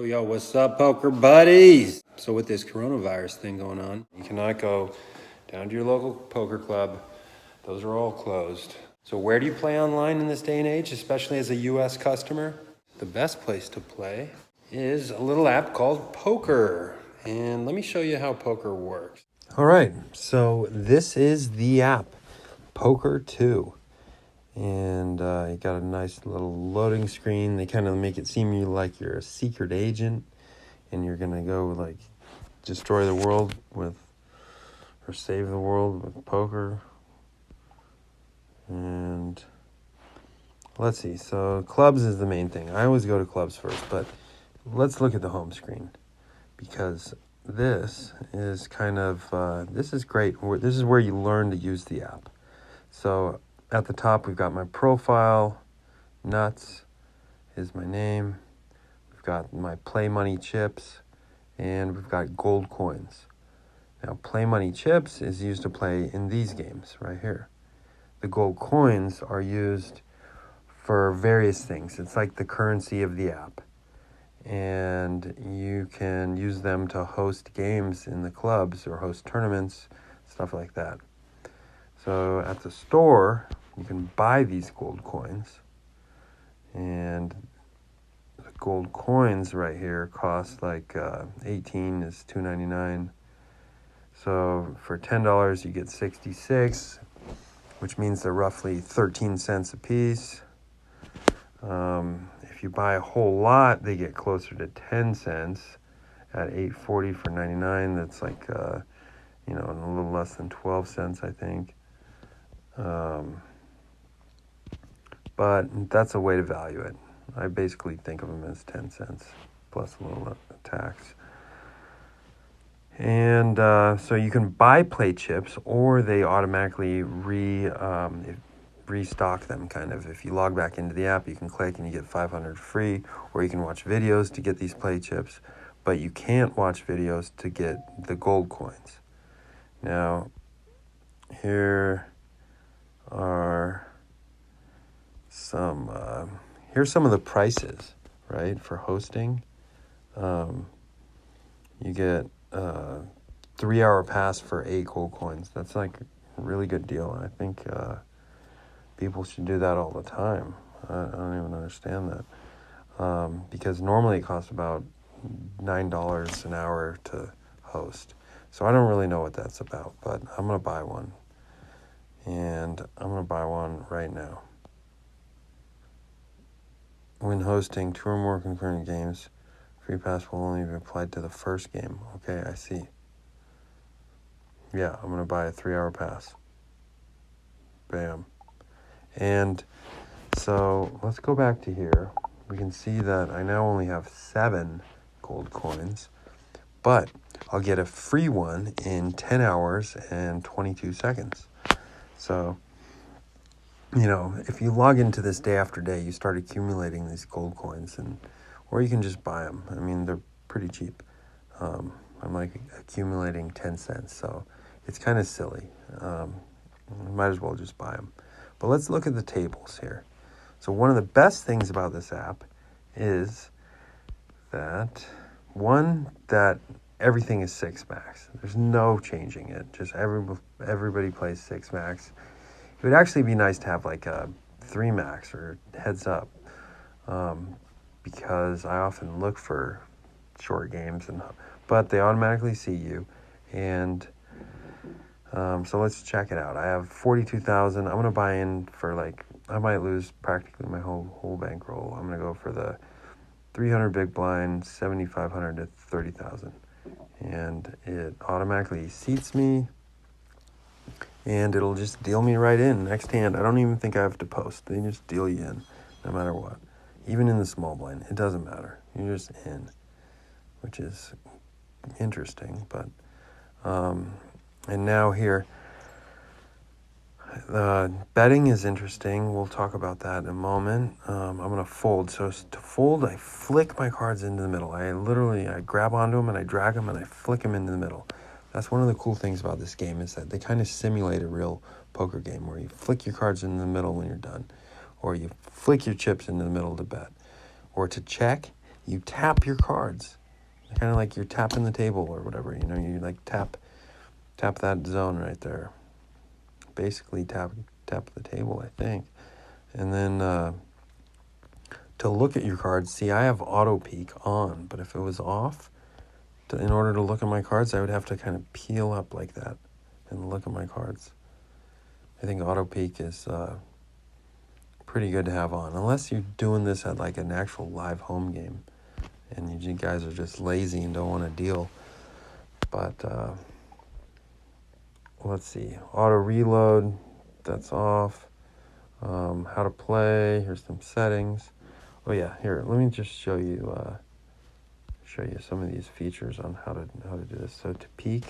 Yo, what's up, poker buddies? So with this coronavirus thing going on, you cannot go down to your local poker club. Those are all closed. So where do you play online in this day and age, especially as a US customer? The best place to play is a little app called Pokerrrr. And let me show you how Pokerrrr works. All right, so this is the app, Pokerrrr 2. And you got a nice little loading screen. They kind of make it seem like you're a secret agent and you're gonna go like destroy the world with, or save the world with poker. And let's see, so clubs is the main thing. I always go to clubs first, but let's look at the home screen, because this is kind of this is great. This is where you learn to use the app. So at the top, we've got my profile. Nuts is my name. We've got my play money chips, and we've got gold coins. Now, play money chips is used to play in these games right here. The gold coins are used for various things. It's like the currency of the app. And you can use them to host games in the clubs or host tournaments, stuff like that. So at the store, you can buy these gold coins, and the gold coins right here cost like 18 is $2.99. So for $10 you get 66, which means they're roughly 13 cents a piece. If you buy a whole lot, they get closer to 10 cents at $8.40 for 99. That's like a little less than 12 cents, I think. But that's a way to value it. I basically think of them as 10 cents plus a little tax. And so you can buy play chips, or they automatically restock them, kind of. If you log back into the app, you can click and you get 500 free, or you can watch videos to get these play chips, but you can't watch videos to get the gold coins. Now, here are here's some of the prices, right, for hosting. You get 3-hour pass for 8 gold coins. That's like a really good deal. I think people should do that all the time. I don't even understand that, because normally it costs about $9 an hour to host. So I don't really know what that's about, but I'm gonna buy one, and I'm gonna buy one right now. When hosting 2 or more concurrent games, free pass will only be applied to the first game. Okay, I see. Yeah, I'm going to buy a 3-hour pass. Bam. And so let's go back to here. We can see that I now only have 7 gold coins, but I'll get a free one in 10 hours and 22 seconds. So, if you log into this day after day, you start accumulating these gold coins, or you can just buy them. I mean, they're pretty cheap. I'm like accumulating 10 cents, so it's kind of silly. Might as well just buy them. But let's look at the tables here. So one of the best things about this app is that, one, that everything is 6 max. There's no changing it. Just everybody plays 6 max. It would actually be nice to have like a 3 max or heads up, because I often look for short games, but they automatically see you. And so let's check it out. I have 42,000. I'm gonna buy in for I might lose practically my whole bankroll. I'm gonna go for the 300 big blind, 7,500 to 30,000, and it automatically seats me. And it'll just deal me right in next hand. I don't even think I have to post. They just deal you in no matter what. Even in the small blind, it doesn't matter. You're just in, which is interesting. But and now here, betting is interesting. We'll talk about that in a moment. I'm gonna fold. So to fold, I flick my cards into the middle. I grab onto them and I drag them and I flick them into the middle. That's one of the cool things about this game, is that they kind of simulate a real poker game where you flick your cards into the middle when you're done, or you flick your chips into the middle to bet, or to check. you tap your cards. Kind of like you're tapping the table or whatever, you know, you like tap that zone right there. Basically tap the table, I think. And then to look at your cards, see, I have auto peek on, but if it was off, in order to look at my cards, I would have to kind of peel up like that and look at my cards. I think auto peek is pretty good to have on, unless you're doing this at like an actual live home game and you guys are just lazy and don't want to deal. But let's see, auto reload, that's off. How to play, here's some settings. Oh yeah, here, let me just show you some of these features on how to do this. So to peek,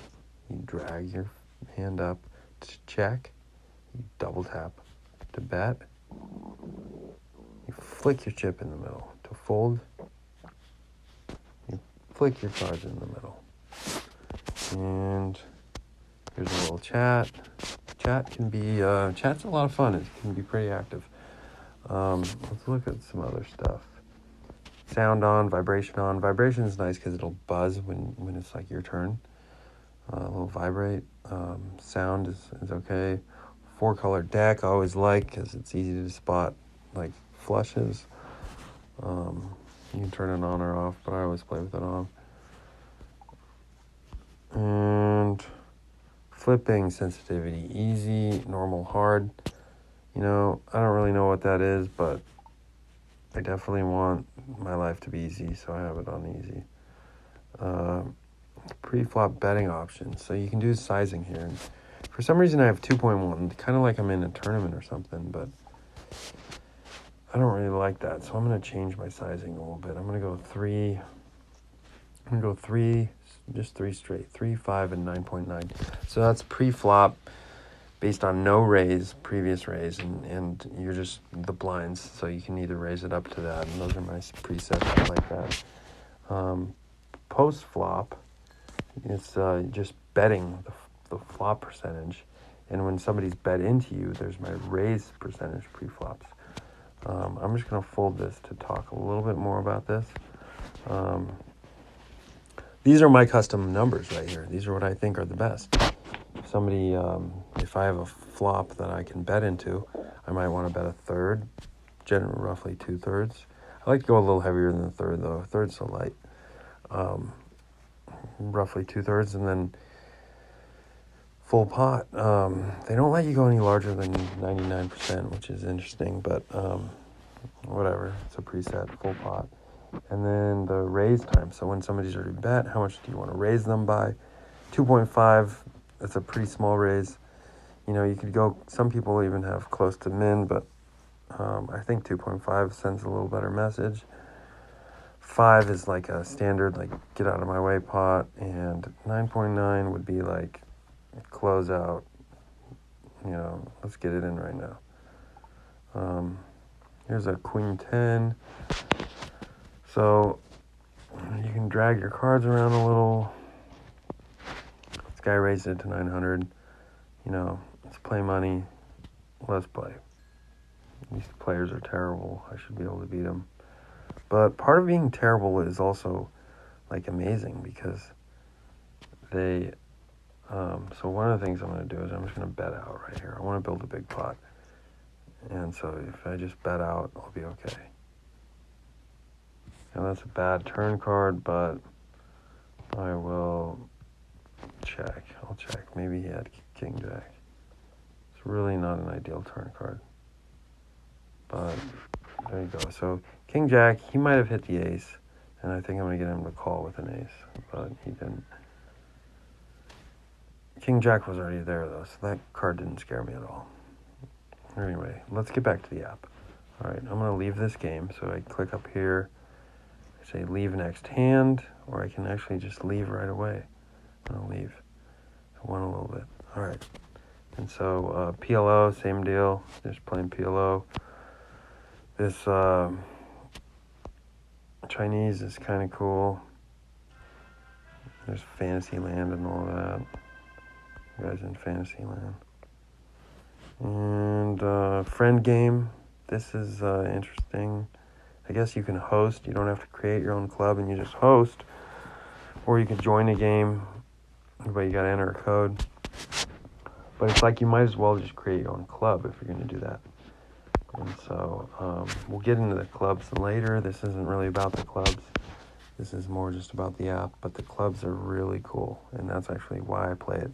you drag your hand up. To check, you double tap. To bet, you flick your chip in the middle. To fold, you flick your cards in the middle. And here's a little chat. Chat can be, chat's a lot of fun. It can be pretty active. Let's look at some other stuff. Sound on, vibration on. Vibration is nice because it'll buzz when it's like your turn. A little vibrate. Sound is okay. 4-color deck I always like because it's easy to spot like flushes. You can turn it on or off, but I always play with it on. And flipping sensitivity, easy, normal, hard. You know, I don't really know what that is, but I definitely want my life to be easy, so I have it on easy. Pre-flop betting options. So you can do sizing here. And for some reason I have 2.1, kind of like I'm in a tournament or something, but I don't really like that. So I'm going to change my sizing a little bit. I'm going to go 3, just 3 straight, 3, 5, and 9.9. So that's pre-flop based on no raise, previous raise, and you're just the blinds, so you can either raise it up to that, and those are my presets. I like that. Post-flop, it's just betting the flop percentage, and when somebody's bet into you, there's my raise percentage pre-flops. I'm just going to fold this to talk a little bit more about this. These are my custom numbers right here. These are what I think are the best. Somebody, if I have a flop that I can bet into, I might want to bet a third, generally roughly 2/3. I like to go a little heavier than a third, though. A third's so light. Roughly 2/3, and then full pot. They don't let you go any larger than 99%, which is interesting, but whatever. It's a preset, full pot. And then the raise time. So when somebody's already bet, how much do you want to raise them by? 2.5. That's a pretty small raise. You know, you could go, some people even have close to min, but I think 2.5 sends a little better message. 5 is like a standard, like, get out of my way pot, and 9.9 would be like, close out, you know, let's get it in right now. Here's a queen 10. So you can drag your cards around a little. This guy raised it to 900. You know, let's play money. Let's play. These players are terrible. I should be able to beat them. But part of being terrible is also, like, amazing because they... so one of the things I'm going to do is I'm just going to bet out right here. I want to build a big pot. And so if I just bet out, I'll be okay. And that's a bad turn card, but I will check. I'll check. Maybe he had King Jack. It's really not an ideal turn card. But there you go. So King Jack, he might have hit the ace, and I think I'm going to get him to call with an ace, but he didn't. King Jack was already there, though, so that card didn't scare me at all. Anyway, let's get back to the app. All right, I'm going to leave this game, so I click up here. Say leave next hand, or I can actually just leave right away. I'm going to leave. I want a little bit. All right. And so PLO, same deal. Just playing PLO. This Chinese is kind of cool. There's Fantasyland and all that. You guys in Fantasyland. And friend game. This is interesting. I guess you can host. You don't have to create your own club and you just host. Or you can join a game, but you got to enter a code. But it's like you might as well just create your own club if you're going to do that. And so we'll get into the clubs later. This isn't really about the clubs. This is more just about the app. But the clubs are really cool. And that's actually why I play it.